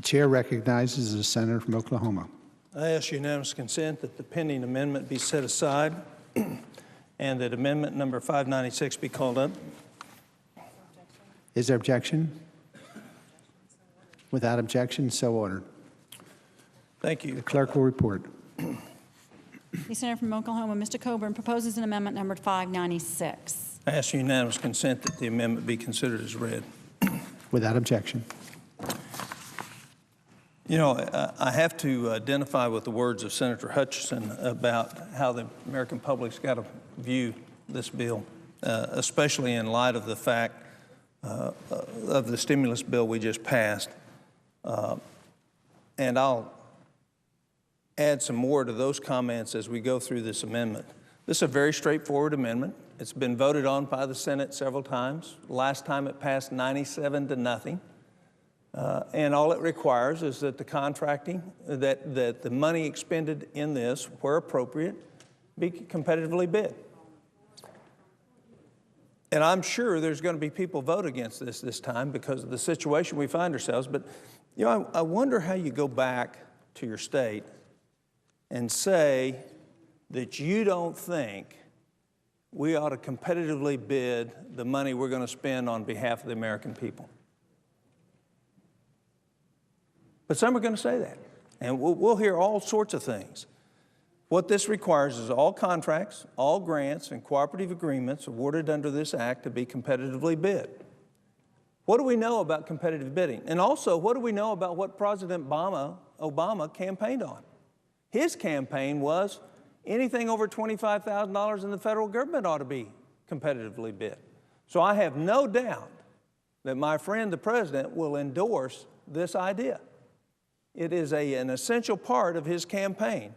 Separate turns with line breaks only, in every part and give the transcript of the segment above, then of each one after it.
chair recognizes the senator from Oklahoma.
I ask unanimous consent that the pending amendment be set aside and that amendment number 596 be called up.
Is there objection? Without objection, so ordered.
Thank you.
The clerk will report.
The senator from Oklahoma, Mr. Coburn, proposes an amendment numbered 596.
I ask unanimous consent that the amendment be considered as read.
Without objection.
You know, I have to identify with the words of Senator Hutchinson about how the American public's got to view this bill, especially in light of the fact of the stimulus bill we just passed. And I'll add some more to those comments as we go through this amendment. This is a very straightforward amendment. It's been voted on by the Senate several times. Last time it passed 97-0. And all it requires is that the contracting, that the money expended in this, where appropriate, be competitively bid. And I'm sure there's going to be people vote against this time because of the situation we find ourselves. But, you know, I wonder how you go back to your state and say that you don't think we ought to competitively bid the money we're going to spend on behalf of the American people. But some are going to say that, and we'll hear all sorts of things. What this requires is all contracts, all grants, and cooperative agreements awarded under this act to be competitively bid. What do we know about competitive bidding? And also, what do we know about what President Obama campaigned on? His campaign was anything over $25,000 in the federal government ought to be competitively bid. So I have no doubt that my friend, the president, will endorse this idea. It is an essential part of his campaign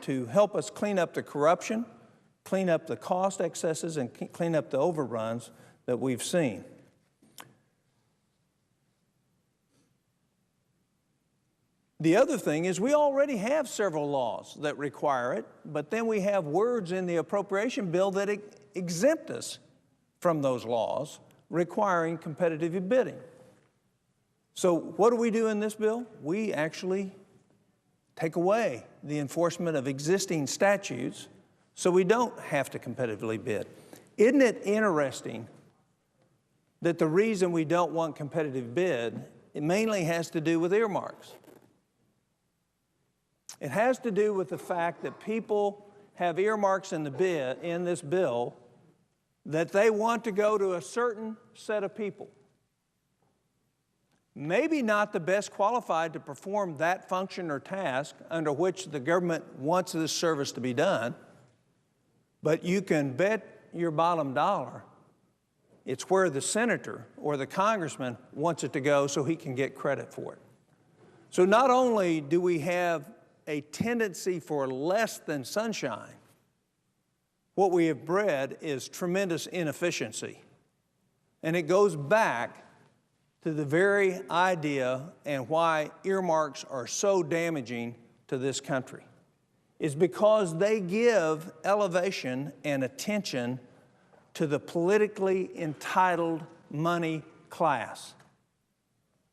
to help us clean up the corruption, clean up the cost excesses, and clean up the overruns that we've seen. The other thing is we already have several laws that require it, but then we have words in the appropriation bill that exempt us from those laws requiring competitive bidding. So what do we do in this bill? We actually take away the enforcement of existing statutes so we don't have to competitively bid. Isn't it interesting that the reason we don't want competitive bid, it mainly has to do with earmarks? It has to do with the fact that people have earmarks in this bill that they want to go to a certain set of people. Maybe not the best qualified to perform that function or task under which the government wants this service to be done, but you can bet your bottom dollar it's where the senator or the congressman wants it to go so he can get credit for it. So not only do we have a tendency for less than sunshine, what we have bred is tremendous inefficiency. And it goes back to the very idea and why earmarks are so damaging to this country. Is because they give elevation and attention to the politically entitled money class.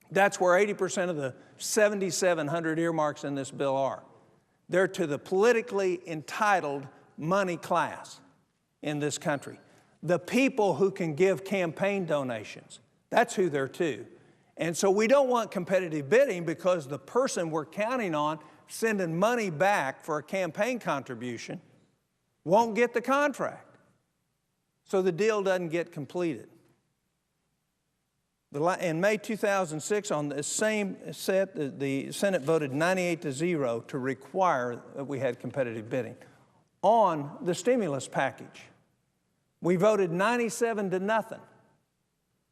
That's where 80% of the 7,700 earmarks in this bill are. They're to the politically entitled money class in this country. The people who can give campaign donations, that's who they're to. And so we don't want competitive bidding because the person we're counting on sending money back for a campaign contribution won't get the contract. So the deal doesn't get completed. In May 2006, on the same set, the Senate voted 98-0 to require that we had competitive bidding. On the stimulus package, we voted 97-0.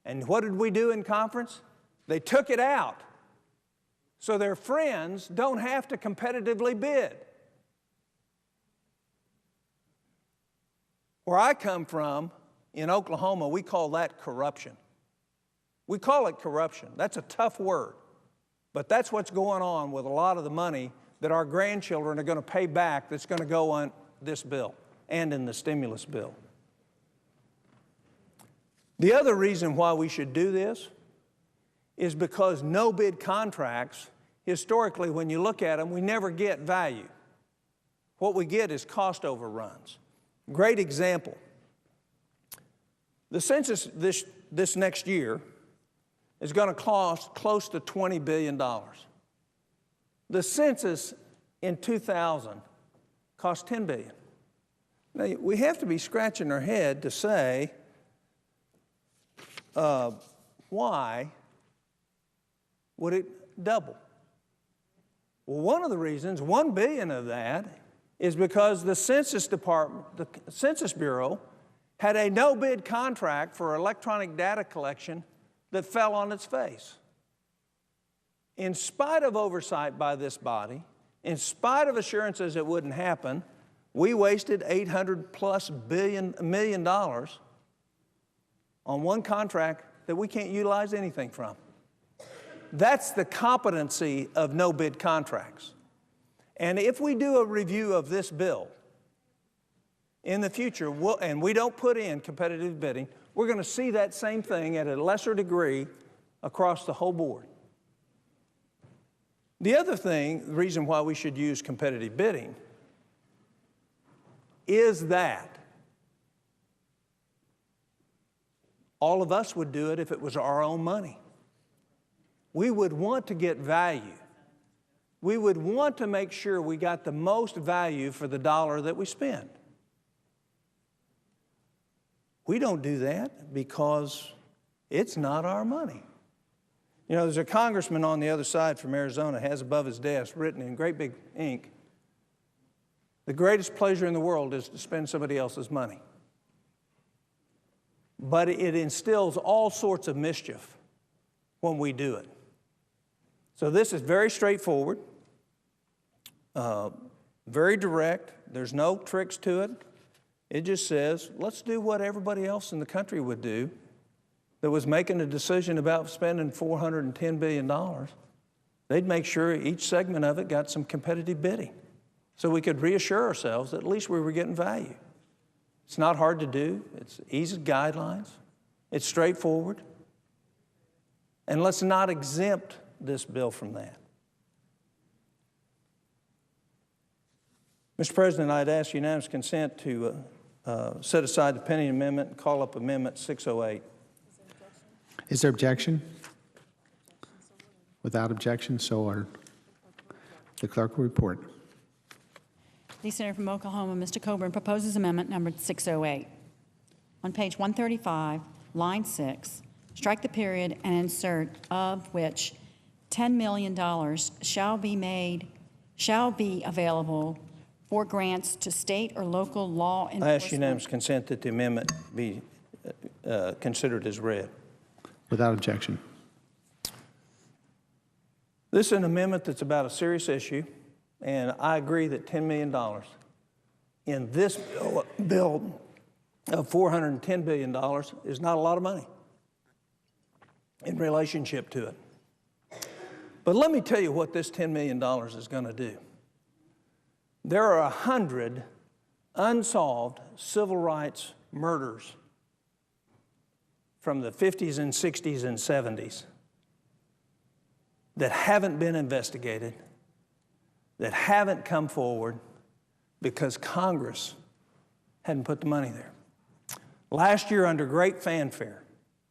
And what did we do in conference? They took it out so their friends don't have to competitively bid. Where I come from, in Oklahoma, we call that corruption. We call it corruption. That's a tough word. But that's what's going on with a lot of the money that our grandchildren are going to pay back that's going to go on this bill and in the stimulus bill. The other reason why we should do this is because no bid contracts, historically, when you look at them, we never get value. What we get is cost overruns. Great example. The census this next year is going to cost close to $20 billion. The census in 2000 cost $10 billion. Now, we have to be scratching our head to say, why would it double? Well, one of the reasons, $1 billion of that, is because the Census Department, the Census Bureau, had a no-bid contract for electronic data collection that fell on its face. In spite of oversight by this body, in spite of assurances it wouldn't happen, we wasted $800+ million on one contract that we can't utilize anything from. That's the competency of no-bid contracts. And if we do a review of this bill in the future, and we don't put in competitive bidding, we're going to see that same thing at a lesser degree across the whole board. The other thing, the reason why we should use competitive bidding is that all of us would do it if it was our own money. We would want to get value. We would want to make sure we got the most value for the dollar that we spend. We don't do that because it's not our money. You know, there's a congressman on the other side from Arizona, has above his desk written in great big ink, the greatest pleasure in the world is to spend somebody else's money. But it instills all sorts of mischief when we do it. So this is very straightforward, very direct. There's no tricks to it. It just says, let's do what everybody else in the country would do that was making a decision about spending $410 billion. They'd make sure each segment of it got some competitive bidding so we could reassure ourselves that at least we were getting value. It's not hard to do. It's easy guidelines. It's straightforward. And let's not exempt this bill from that. Mr. President, I'd ask unanimous consent to set aside the pending amendment and call up Amendment 608.
Is there objection? Without objection, so ordered. The clerk will report.
The senator from Oklahoma, Mr. Coburn, proposes amendment number 608. On page 135, line 6, strike the period and insert of which $10 million shall be available for grants to state or local law enforcement.
I ask unanimous consent that the amendment be considered as read.
Without objection.
This is an amendment that's about a serious issue, and I agree that $10 million in this bill of $410 billion is not a lot of money in relationship to it. But let me tell you what this $10 million is going to do. There are 100 unsolved civil rights murders from the 50s and 60s and 70s that haven't been investigated, that haven't come forward because Congress hadn't put the money there. Last year, under great fanfare,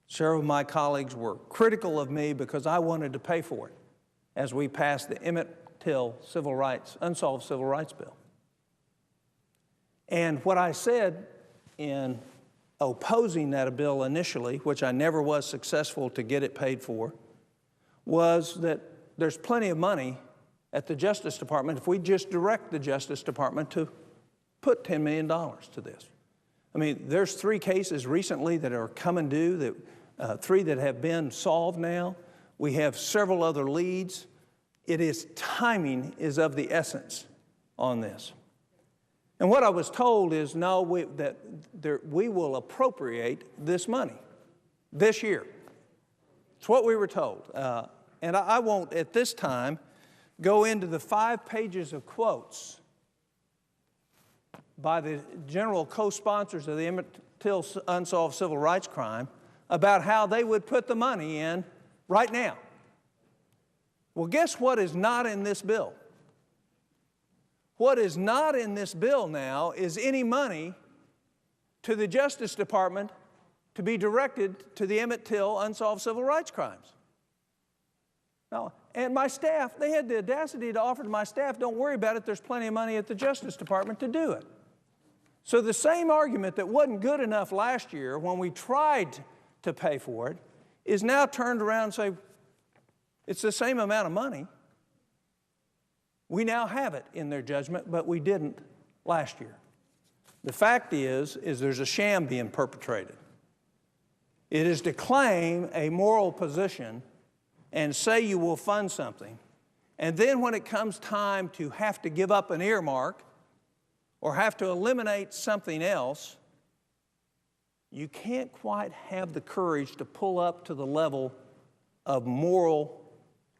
several of my colleagues were critical of me because I wanted to pay for it as we passed the Emmett Till unsolved civil rights bill. And what I said in opposing that bill initially, which I never was successful to get it paid for, was that there's plenty of money at the Justice Department if we just direct the Justice Department to put $10 million to this. I mean, there's 3 cases recently that are coming due, 3 that have been solved now. We have several other leads. Timing is of the essence on this. And what I was told is, no, we will appropriate this money this year. It's what we were told. And I won't, at this time, go into the 5 pages of quotes by the general co-sponsors of the Emmett Till unsolved civil rights crime about how they would put the money in right now. Well, guess what is not in this bill? What is not in this bill now is any money to the Justice Department to be directed to the Emmett Till unsolved civil rights crimes. No, and my staff, they had the audacity to offer to my staff, don't worry about it, there's plenty of money at the Justice Department to do it. So the same argument that wasn't good enough last year when we tried to pay for it is now turned around and say, it's the same amount of money. We now have it in their judgment, but we didn't last year. The fact is there's a sham being perpetrated. It is to claim a moral position and say you will fund something, and then when it comes time to have to give up an earmark or have to eliminate something else, you can't quite have the courage to pull up to the level of moral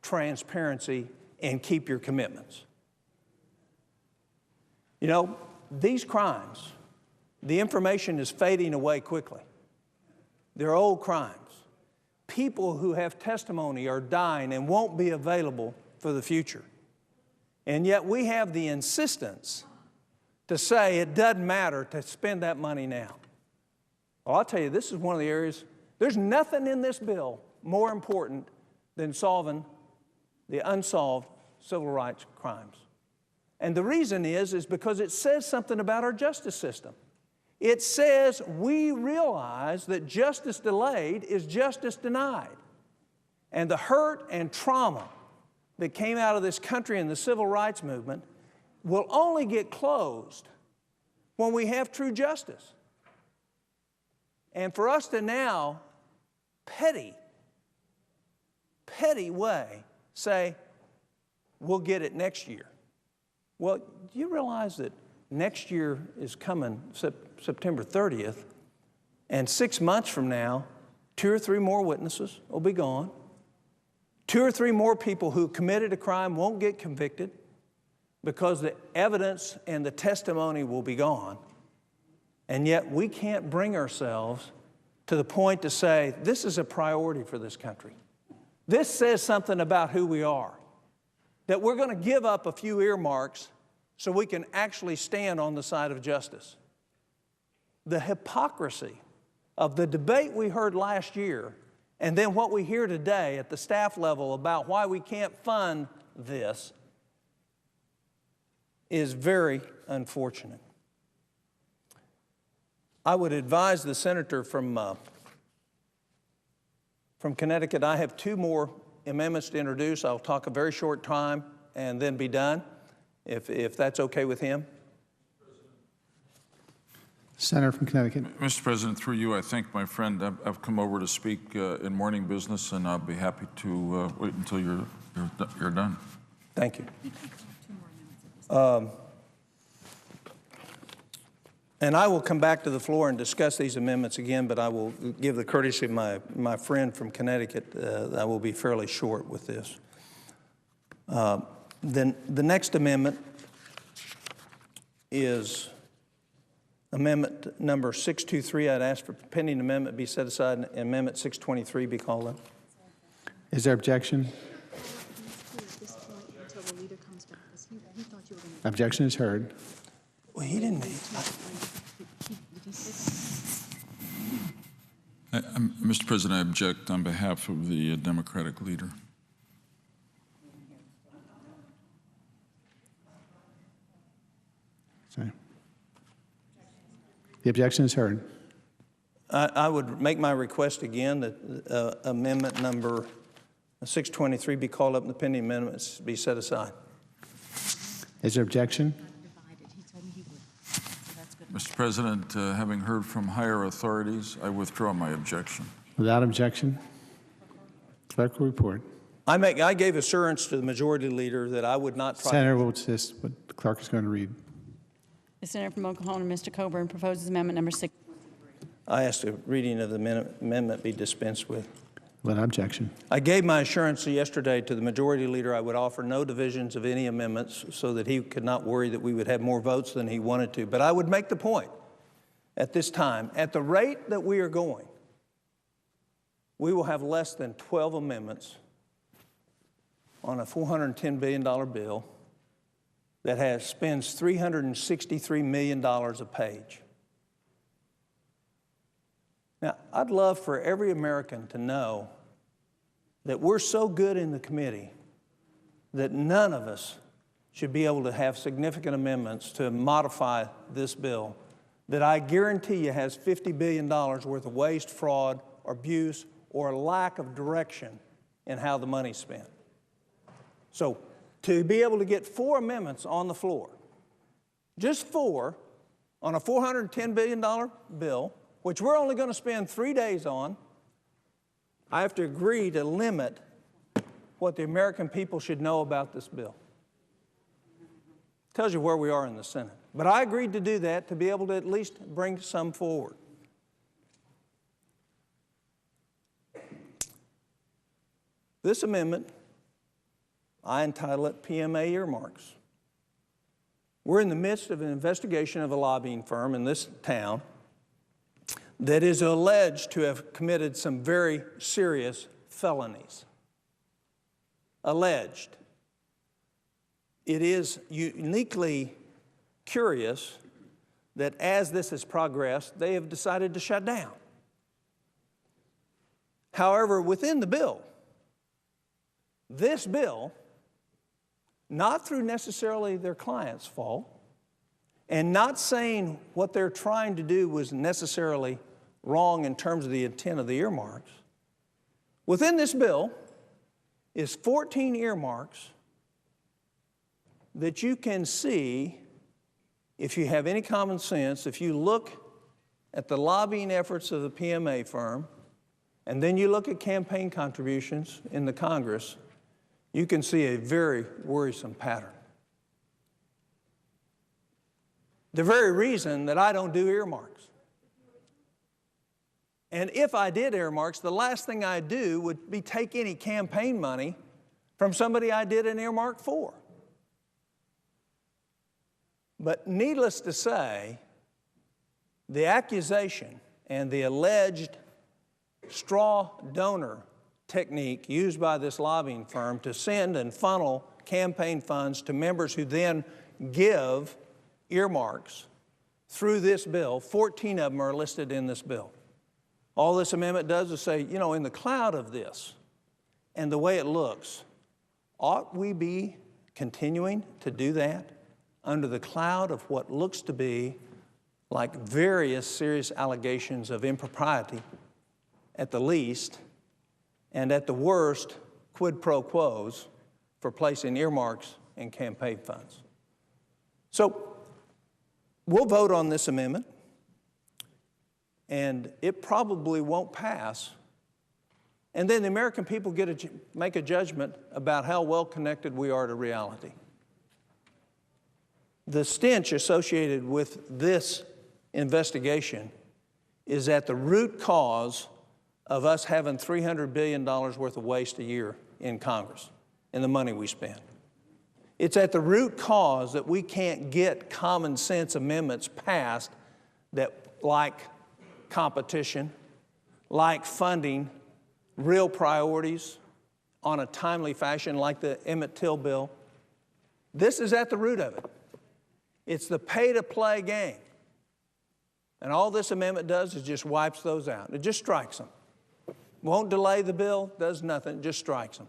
transparency and keep your commitments. You know, these crimes, the information is fading away quickly. They're old crimes. People who have testimony are dying and won't be available for the future. And yet we have the insistence to say it doesn't matter to spend that money now. Well, I'll tell you, this is one of the areas, there's nothing in this bill more important than solving the unsolved civil rights crimes. And the reason is because it says something about our justice system. It says we realize that justice delayed is justice denied. And the hurt and trauma that came out of this country in the civil rights movement will only get closed when we have true justice. And for us to now, petty way, say, we'll get it next year. Well, do you realize that next year is coming September 30th, and 6 months from now, 2 or 3 more witnesses will be gone. 2 or 3 more people who committed a crime won't get convicted because the evidence and the testimony will be gone. And yet we can't bring ourselves to the point to say, this is a priority for this country. This says something about who we are, that we're going to give up a few earmarks so we can actually stand on the side of justice. The hypocrisy of the debate we heard last year and then what we hear today at the staff level about why we can't fund this is very unfortunate. I would advise the senator from Connecticut, I have 2 more amendments to introduce. I'll talk a very short time and then be done, if that's okay with him.
Senator from Connecticut.
Mr. President, through you, I thank my friend. I've come over to speak in morning business, and I'll be happy to wait until you're done.
Thank you. And I will come back to the floor and discuss these amendments again, but I will give the courtesy of my friend from Connecticut. I will be fairly short with this. Then the next amendment is amendment number 623. I'd ask for pending amendment be set aside and amendment 623 be called up.
Is there objection? Objection is heard.
Well, he didn't.
Mr. President, I object on behalf of the Democratic leader.
Sorry. The objection is heard.
I would make my request again that amendment number 623 be called up and the pending amendments be set aside.
Is there objection?
Mr. President, having heard from higher authorities, I withdraw my objection.
Without objection, clerk will report.
I gave assurance to the majority leader that I would not try.
Senator will insist what the clerk is going to read.
The senator from Oklahoma, Mr. Coburn, proposes amendment number 6.
I ask the reading of the amendment be dispensed with.
Without objection.
I gave my assurance yesterday to the majority leader I would offer no divisions of any amendments so that he could not worry that we would have more votes than he wanted to. But I would make the point at this time, at the rate that we are going, we will have less than 12 amendments on a $410 billion bill that spends $363 million a page. Now, I'd love for every American to know that we're so good in the committee that none of us should be able to have significant amendments to modify this bill that I guarantee you has $50 billion worth of waste, fraud, or abuse, or lack of direction in how the money's spent. So to be able to get 4 amendments on the floor, just 4, on a $410 billion bill, which we're only going to spend 3 days on, I have to agree to limit what the American people should know about this bill. Tells you where we are in the Senate. But I agreed to do that to be able to at least bring some forward. This amendment, I entitle it PMA earmarks. We're in the midst of an investigation of a lobbying firm in this town that is alleged to have committed some very serious felonies. Alleged. It is uniquely curious that as this has progressed, they have decided to shut down. However, within the bill, this bill, not through necessarily their client's fault, and not saying what they're trying to do was necessarily wrong in terms of the intent of the earmarks, within this bill is 14 earmarks that you can see, if you have any common sense, if you look at the lobbying efforts of the PMA firm, and then you look at campaign contributions in the Congress, you can see a very worrisome pattern. The very reason that I don't do earmarks. And if I did earmarks, the last thing I'd do would be take any campaign money from somebody I did an earmark for. But needless to say, the accusation and the alleged straw donor technique used by this lobbying firm to send and funnel campaign funds to members who then give earmarks through this bill, 14 of them are listed in this bill. All this amendment does is say, you know, in the cloud of this and the way it looks, ought we be continuing to do that under the cloud of what looks to be like various serious allegations of impropriety at the least, and at the worst, quid pro quos for placing earmarks in campaign funds? So we'll vote on this amendment, and it probably won't pass. And then the American people get to make a judgment about how well connected we are to reality. The stench associated with this investigation is at the root cause of us having $300 billion worth of waste a year in Congress and the money we spend. It's at the root cause that we can't get common sense amendments passed that, like competition, like funding real priorities on a timely fashion, like the Emmett Till bill. This is at the root of it. It's the pay-to-play game. And all this amendment does is just wipes those out. It just strikes them. Won't delay the bill, does nothing, just strikes them.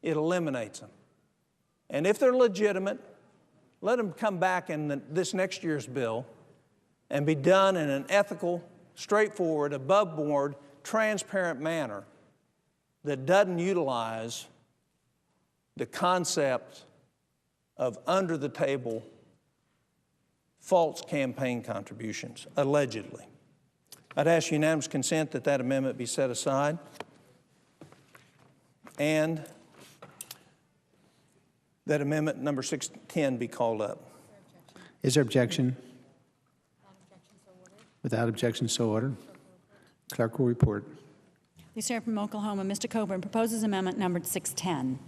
It eliminates them. And if they're legitimate, let them come back in this next year's bill and be done in an ethical, straightforward, above-board, transparent manner that doesn't utilize the concept of under-the-table false campaign contributions, allegedly. I'd ask unanimous consent that that amendment be set aside and that amendment number 610 be called up.
Is there objection? Without objection, so ordered. Clerk will report.
The Senator from Oklahoma, Mr. Coburn, proposes amendment numbered 610.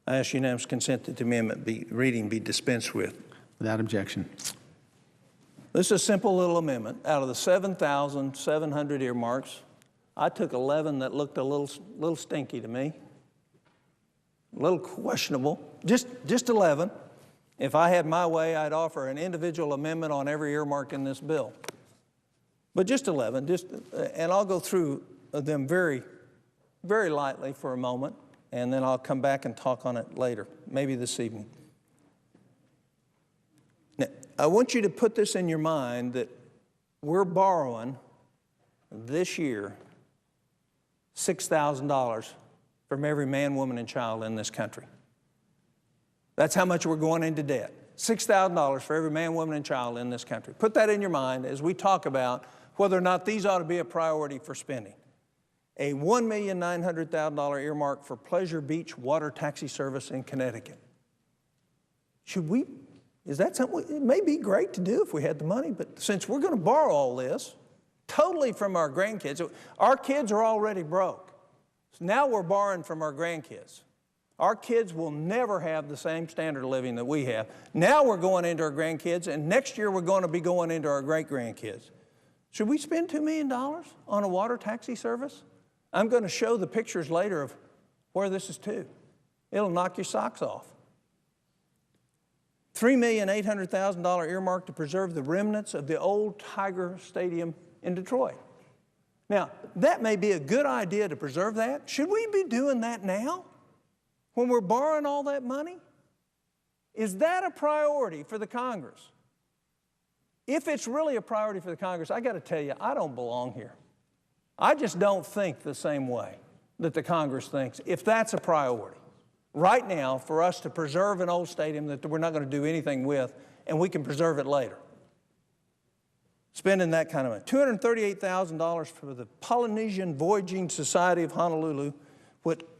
I ask unanimous consent that the amendment reading be dispensed with.
Without objection.
This is a simple little amendment. Out of the 7,700 earmarks, I took 11 that looked a little stinky to me, a little questionable, just 11. If I had my way, I'd offer an individual amendment on every earmark in this bill. But just 11, and I'll go through them very, very lightly for a moment, and then I'll come back and talk on it later, maybe this evening. Now, I want you to put this in your mind that we're borrowing this year $6,000 from every man, woman, and child in this country. That's how much we're going into debt. $6,000 for every man, woman, and child in this country. Put that in your mind as we talk about whether or not these ought to be a priority for spending. A $1,900,000 earmark for Pleasure Beach water taxi service in Connecticut. Is that something? It may be great to do if we had the money, but since we're going to borrow all this totally from our grandkids, our kids are already broke. So now we're borrowing from our grandkids. Our kids will never have the same standard of living that we have. Now we're going into our grandkids, and next year we're going to be going into our great-grandkids. Should we spend $2 million on a water taxi service? I'm going to show the pictures later of where this is to. It'll knock your socks off. $3,800,000 earmark to preserve the remnants of the old Tiger Stadium in Detroit. Now, that may be a good idea to preserve that. Should we be doing that now when we're borrowing all that money? Is that a priority for the Congress? If it's really a priority for the Congress, I got to tell you, I don't belong here. I just don't think the same way that the Congress thinks, if that's a priority. Right now, for us to preserve an old stadium that we're not going to do anything with, and we can preserve it later. Spending that kind of money. $238,000 for the Polynesian Voyaging Society of Honolulu,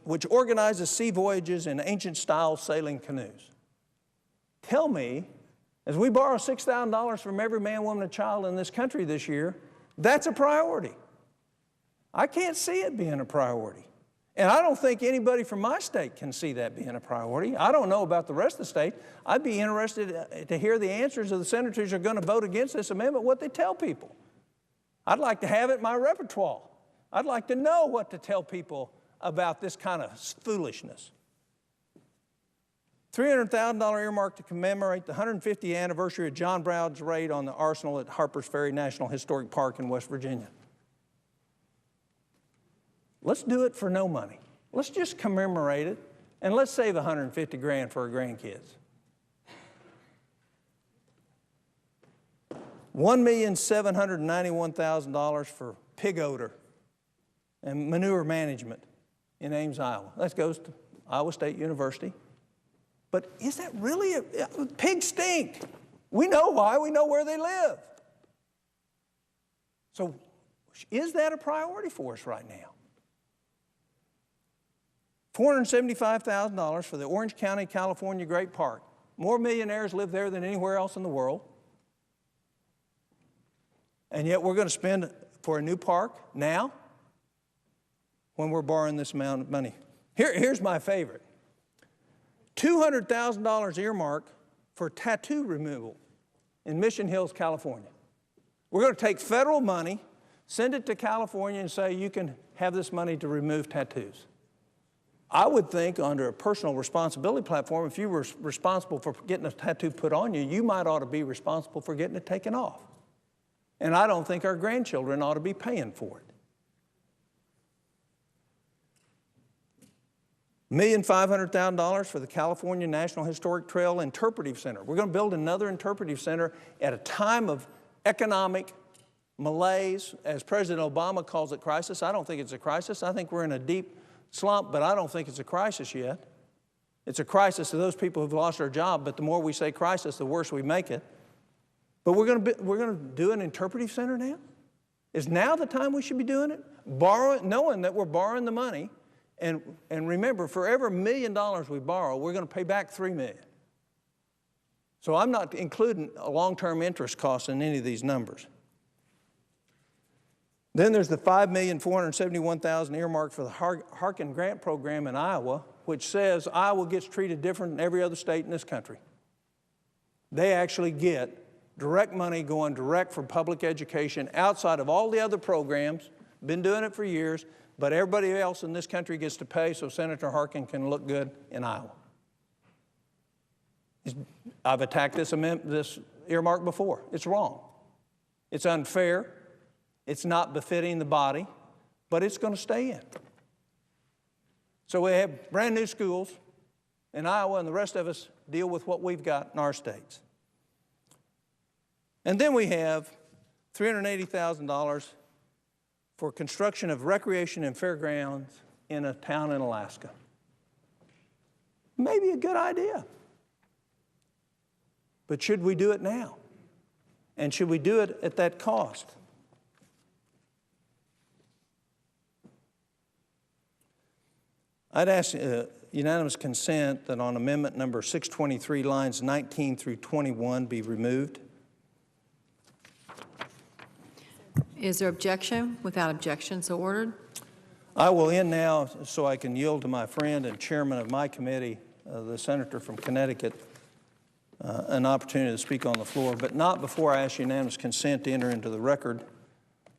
which organizes sea voyages in ancient-style sailing canoes. Tell me, as we borrow $6,000 from every man, woman, and child in this country this year, that's a priority. I can't see it being a priority. And I don't think anybody from my state can see that being a priority. I don't know about the rest of the state. I'd be interested to hear the answers of the senators who are going to vote against this amendment, what they tell people. I'd like to have it in my repertoire. I'd like to know what to tell people about this kind of foolishness. $300,000 earmark to commemorate the 150th anniversary of John Brown's raid on the arsenal at Harpers Ferry National Historic Park in West Virginia. Let's do it for no money. Let's just commemorate it, and let's save $150,000 for our grandkids. $1,791,000 for pig odor and manure management in Ames, Iowa. That goes to Iowa State University. But is that really pigs stink? We know why. We know where they live. So is that a priority for us right now? $475,000 for the Orange County, California Great Park. More millionaires live there than anywhere else in the world. And yet we're going to spend for a new park now when we're borrowing this amount of money. Here's my favorite. $200,000 earmark for tattoo removal in Mission Hills, California. We're going to take federal money, send it to California, and say you can have this money to remove tattoos. I would think under a personal responsibility platform, if you were responsible for getting a tattoo put on you, you might ought to be responsible for getting it taken off. And I don't think our grandchildren ought to be paying for it. $1,500,000 for the California National Historic Trail Interpretive Center. We're going to build another interpretive center at a time of economic malaise, as President Obama calls it, crisis. I don't think it's a crisis. I think we're in a deep slump, but I don't think it's a crisis yet. It's a crisis to those people who've lost their job, but the more we say crisis, the worse we make it. But we're going to do an interpretive center now? Is now the time we should be doing it? Knowing that we're borrowing the money, and remember, for every $1 million we borrow, we're going to pay back $3 million. So I'm not including a long-term interest cost in any of these numbers. Then there's the $5,471,000 earmarked for the Harkin Grant Program in Iowa, which says Iowa gets treated different than every other state in this country. They actually get direct money going direct for public education outside of all the other programs been doing it for years, but everybody else in this country gets to pay so Senator Harkin can look good in Iowa. I've attacked this earmark before. It's wrong. It's unfair. It's not befitting the body, but it's going to stay in. So we have brand new schools in Iowa, and the rest of us deal with what we've got in our states. And then we have $380,000 for construction of recreation and fairgrounds in a town in Alaska. Maybe a good idea. But should we do it now? And should we do it at that cost? I'd ask unanimous consent that on amendment number 623, lines 19 through 21 be removed.
Is there objection? Without objection, so ordered.
I will end now so I can yield to my friend and chairman of my committee, the senator from Connecticut, an opportunity to speak on the floor, but not before I ask unanimous consent to enter into the record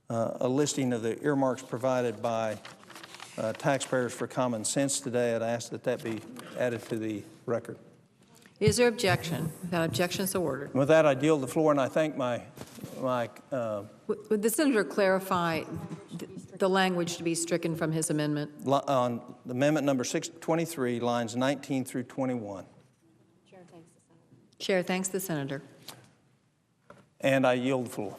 a listing of the earmarks provided by taxpayers for common sense today. I'd ask that that be added to the record.
Is there objection? Without objection, so ordered.
And with that, I yield the floor, and I thank my
Would the senator clarify the language to be stricken from his amendment?
on amendment number 623, lines 19 through 21.
Chair thanks the senator.
And I yield the floor.